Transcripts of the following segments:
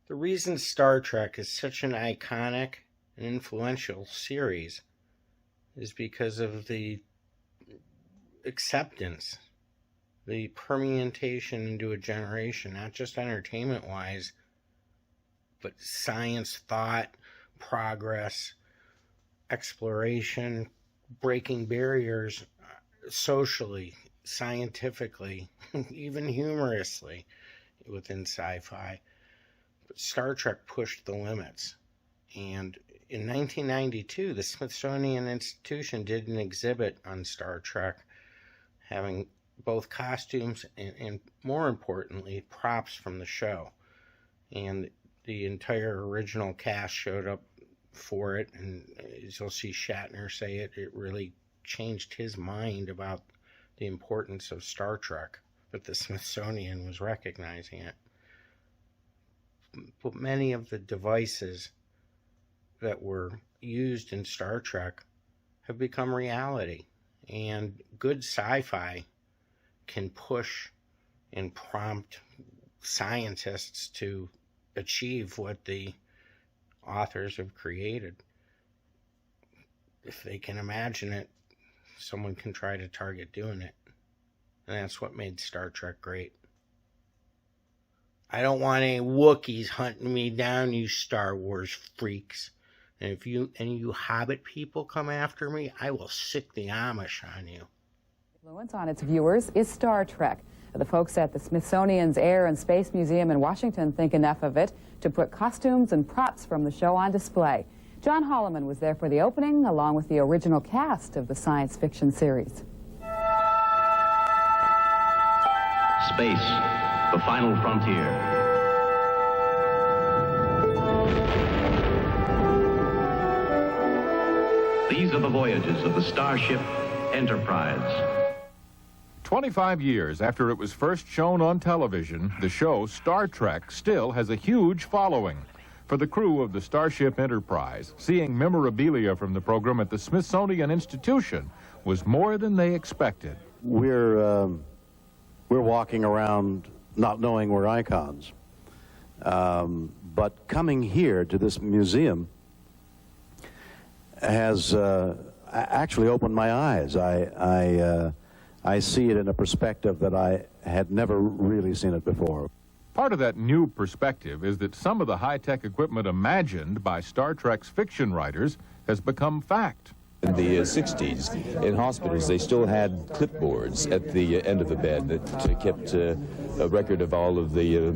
The reason Star Trek is such an iconic and influential series is because of the acceptance, the permeation into a generation, not just entertainment-wise, but science, thought, progress, exploration, breaking barriers socially, scientifically, even humorously within sci-fi. But Star Trek pushed the limits. And in 1992, the Smithsonian Institution did an exhibit on Star Trek, having both costumes and more importantly, props from the show. And the entire original cast showed up for it, and as you'll see Shatner say it really changed his mind about the importance of Star Trek, but the Smithsonian was recognizing it. But many of the devices that were used in Star Trek have become reality, and good sci-fi can push and prompt scientists to achieve what the authors have created. If they can imagine it, someone can try to target doing it. And that's what made Star Trek great. I don't want any Wookiees hunting me down, you Star Wars freaks. And if any of you Hobbit people come after me, I will sick the Amish on you. Influence on its viewers is Star Trek. The folks at the Smithsonian's Air and Space Museum in Washington think enough of it to put costumes and props from the show on display. John Holloman was there for the opening, along with the original cast of the science fiction series. Space, the final frontier. These are the voyages of the starship Enterprise. 25 years after it was first shown on television, the show Star Trek still has a huge following. For the crew of the Starship Enterprise, seeing memorabilia from the program at the Smithsonian Institution was more than they expected. We're walking around not knowing we're icons. But coming here to this museum has actually opened my eyes. I see it in a perspective that I had never really seen it before. Part of that new perspective is that some of the high-tech equipment imagined by Star Trek's fiction writers has become fact. In the 60s, in hospitals, they still had clipboards at the end of the bed that kept a record of all of the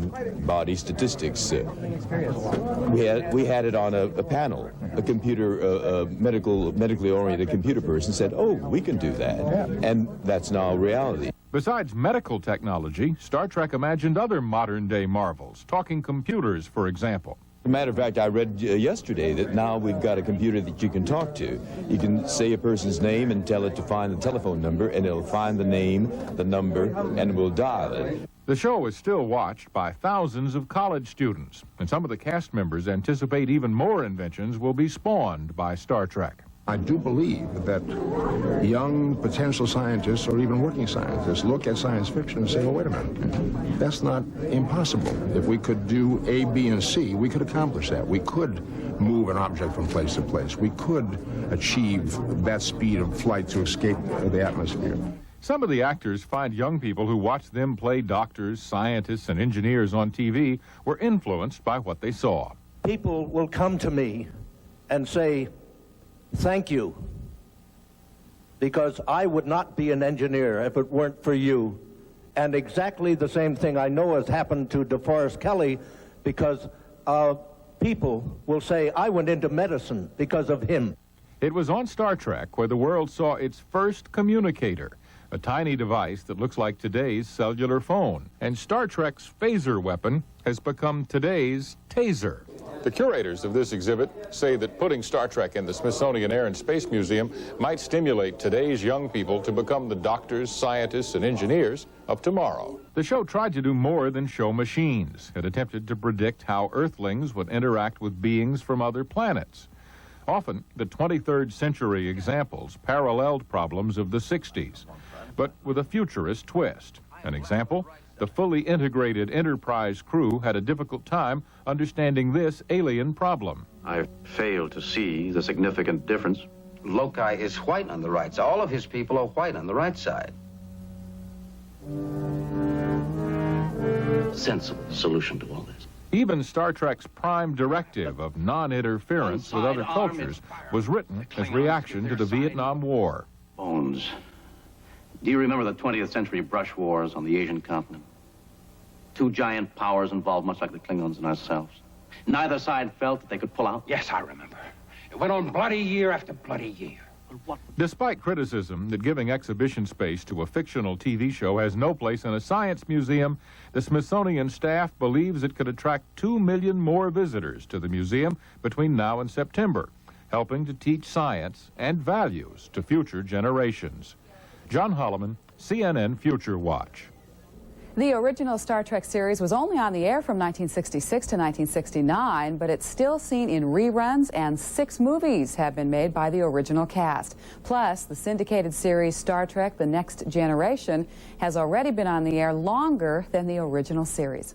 body statistics. We had it on a panel. A computer, medically oriented computer person said, "Oh, we can do that," and that's now reality. Besides medical technology, Star Trek imagined other modern-day marvels, talking computers, for example. As a matter of fact, I read yesterday that now we've got a computer that you can talk to. You can say a person's name and tell it to find the telephone number, and it'll find the name, the number, and will dial it. The show is still watched by thousands of college students, and some of the cast members anticipate even more inventions will be spawned by Star Trek. I do believe that young potential scientists or even working scientists look at science fiction and say, "Oh, wait a minute, that's not impossible. If we could do A, B, and C, we could accomplish that. We could move an object from place to place. We could achieve that speed of flight to escape the atmosphere." Some of the actors find young people who watch them play doctors, scientists, and engineers on TV were influenced by what they saw. People will come to me and say, "Thank you, because I would not be an engineer if it weren't for you." And exactly the same thing I know has happened to DeForest Kelley, because people will say, "I went into medicine because of him." It was on Star Trek where the world saw its first communicator, a tiny device that looks like today's cellular phone. And Star Trek's phaser weapon has become today's taser. The curators of this exhibit say that putting Star Trek in the Smithsonian Air and Space Museum might stimulate today's young people to become the doctors, scientists, and engineers of tomorrow. The show tried to do more than show machines. It attempted to predict how Earthlings would interact with beings from other planets. Often, the 23rd century examples paralleled problems of the 60s, but with a futurist twist. An example, The fully integrated Enterprise crew had a difficult time understanding this alien problem. I failed to see the significant difference. Loci is white on the right side. All of his people are white on the right side. Sensible solution to all this. Even Star Trek's prime directive of non-interference with other cultures was written as reaction to the Vietnam War. Bones. Do you remember the 20th century brush wars on the Asian continent? Two giant powers involved, much like the Klingons and ourselves. Neither side felt that they could pull out. Yes, I remember. It went on bloody year after bloody year. Despite criticism that giving exhibition space to a fictional TV show has no place in a science museum, the Smithsonian staff believes it could attract 2 million more visitors to the museum between now and September, helping to teach science and values to future generations. John Holloman, CNN Future Watch. The original Star Trek series was only on the air from 1966 to 1969, but it's still seen in reruns, and 6 movies have been made by the original cast. Plus, the syndicated series Star Trek: The Next Generation has already been on the air longer than the original series.